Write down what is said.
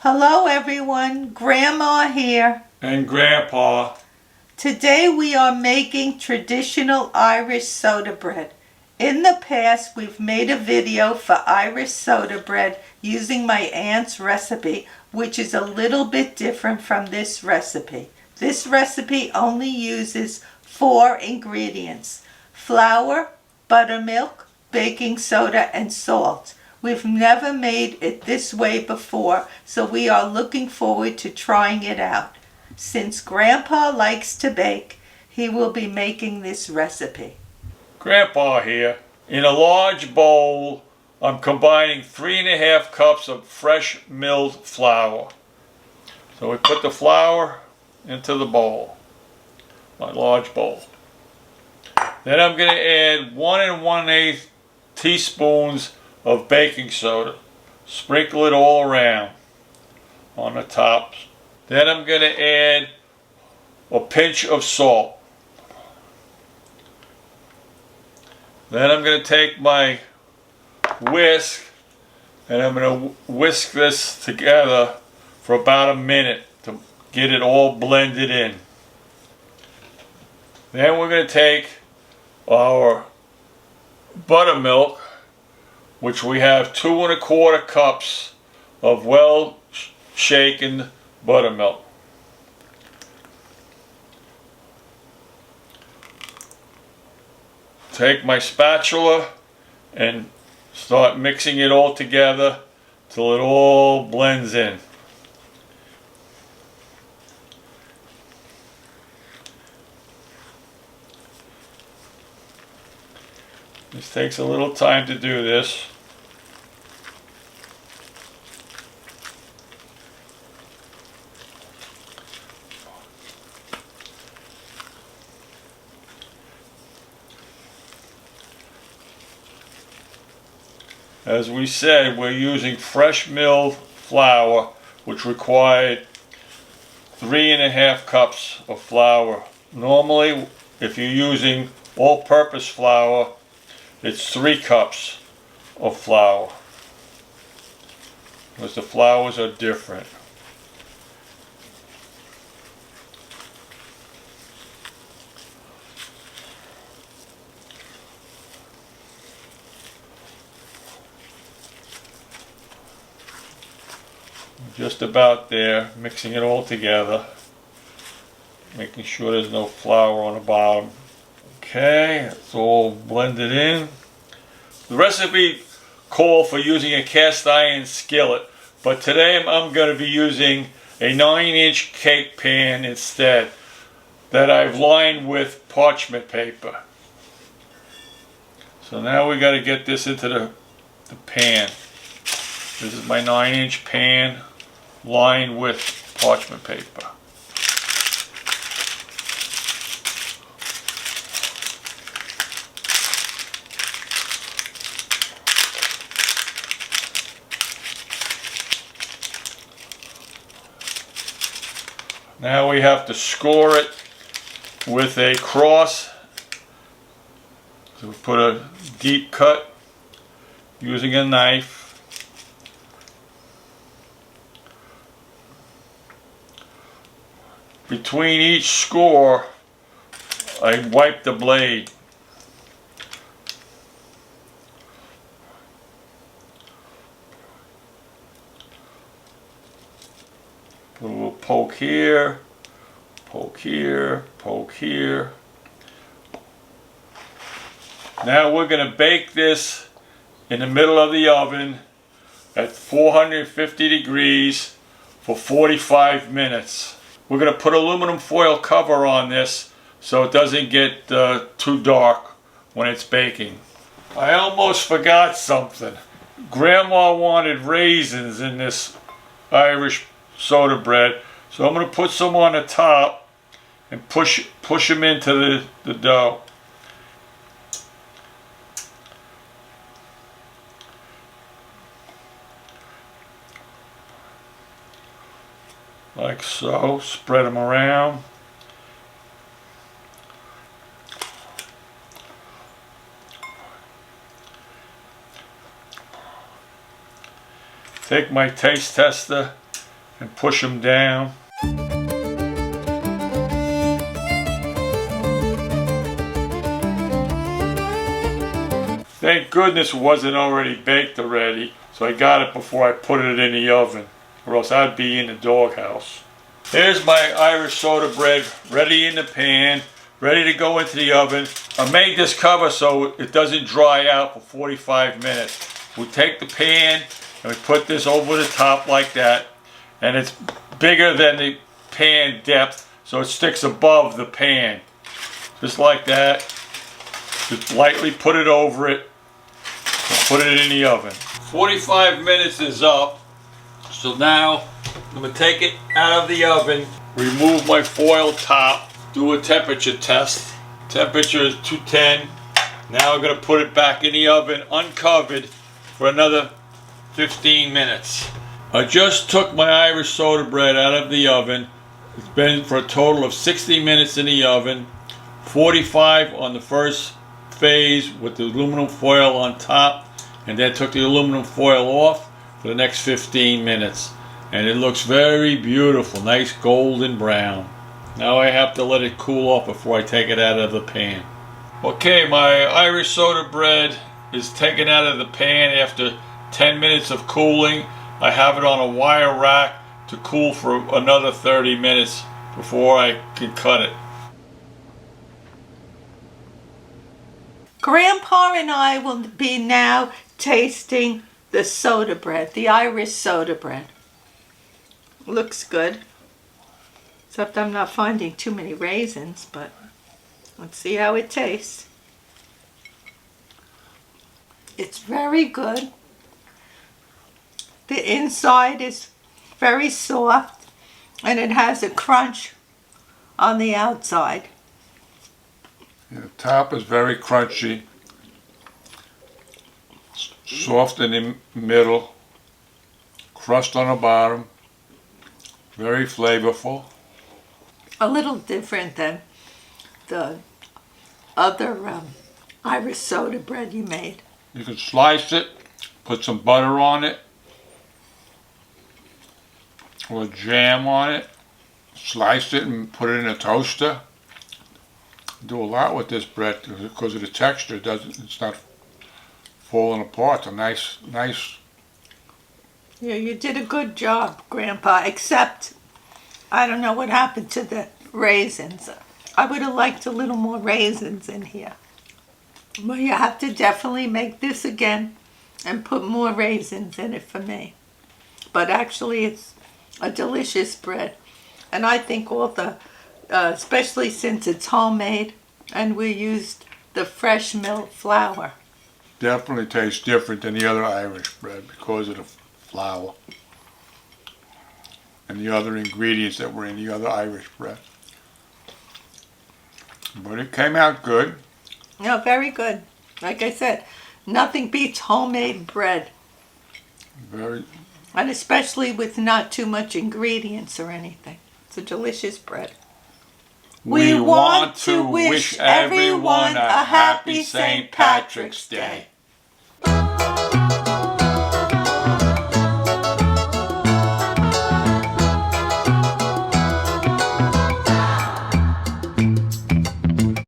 Hello everyone, Grandma here. And Grandpa. Today we are making traditional Irish soda bread. In the past we've made a video for Irish soda bread using my aunt's recipe, which is a little bit different from this recipe. This recipe only uses 4 ingredients: flour, buttermilk, baking soda, and salt. We've never made it this way before, so we are looking forward to trying it out. Since Grandpa likes to bake, he will be making this recipe. Grandpa here. In a large bowl, I'm combining 3½ cups of fresh milled flour. So we put the flour into the bowl, my large bowl. Then I'm going to add 1 1/8 teaspoons of baking soda. Sprinkle it all around on the tops. Then I'm going to add a pinch of salt. Then I'm going to take my whisk and I'm going to whisk this together for about a minute to get it all blended in. Then we're going to take our buttermilk, which we have 2 1/4 cups of well shaken buttermilk. Take my spatula and start mixing it all together till it all blends in. This takes a little time to do this. As we said, we're using fresh milled flour, which required 3½ cups of flour. Normally, if you're using all-purpose flour, it's 3 cups of flour, because the flours are different. Just about there, mixing it all together, making sure there's no flour on the bottom. Okay, it's all blended in. The recipe called for using a cast iron skillet, but today I'm going to be using a 9-inch cake pan instead, that I've lined with parchment paper. So now we got to get this into the pan. This is my 9-inch pan lined with parchment paper. Now we have to score it with a cross. So we put a deep cut using a knife. Between each score, I wipe the blade. Put a little poke here, poke here, poke here. Now we're going to bake this in the middle of the oven at 450 degrees for 45 minutes. We're going to put aluminum foil cover on this so it doesn't get too dark when it's baking. I almost forgot something. Grandma wanted raisins in this Irish soda bread, so I'm going to put some on the top and push them into the dough. Like so, spread them around. Take my taste tester and push them down. Thank goodness it wasn't already baked already, so I got it before I put it in the oven, or else I'd be in the doghouse. Here's my Irish soda bread ready in the pan, ready to go into the oven. I made this cover so it doesn't dry out for 45 minutes. We take the pan and we put this over the top like that, and it's bigger than the pan depth, so it sticks above the pan. Just like that. Just lightly put it over it and put it in the oven. 45 minutes is up, so now I'm going to take it out of the oven, remove my foil top, do a temperature test. Temperature is 210. Now I'm going to put it back in the oven uncovered for another 15 minutes. I just took my Irish soda bread out of the oven. It's been for a total of 60 minutes in the oven, 45 on the first phase with the aluminum foil on top, and then took the aluminum foil off for the next 15 minutes. And it looks very beautiful, nice golden brown. Now I have to let it cool off before I take it out of the pan. Okay, my Irish soda bread is taken out of the pan after 10 minutes of cooling. I have it on a wire rack to cool for another 30 minutes before I can cut it. Grandpa and I will be now tasting the soda bread, the Irish soda bread. Looks good. Except I'm not finding too many raisins, but let's see how it tastes. It's very good. The inside is very soft and it has a crunch on the outside. The top is very crunchy, soft in the middle, crust on the bottom, very flavorful. A little different than the other Irish soda bread you made. You can slice it, put some butter on it, or jam on it, slice it and put it in a toaster. Do a lot with this bread because of the texture. It's not falling apart. It's a nice. Yeah, you did a good job, Grandpa, except I don't know what happened to the raisins. I would have liked a little more raisins in here. Well, you have to definitely make this again and put more raisins in it for me. But actually, it's a delicious bread. And I think all the, especially since it's homemade and we used the fresh milk flour. Definitely tastes different than the other Irish bread because of the flour and the other ingredients that were in the other Irish bread. But it came out good. No, very good. Like I said, nothing beats homemade bread. Very. And especially with not too much ingredients or anything. It's a delicious bread. We want to wish everyone a happy St. Patrick's Day.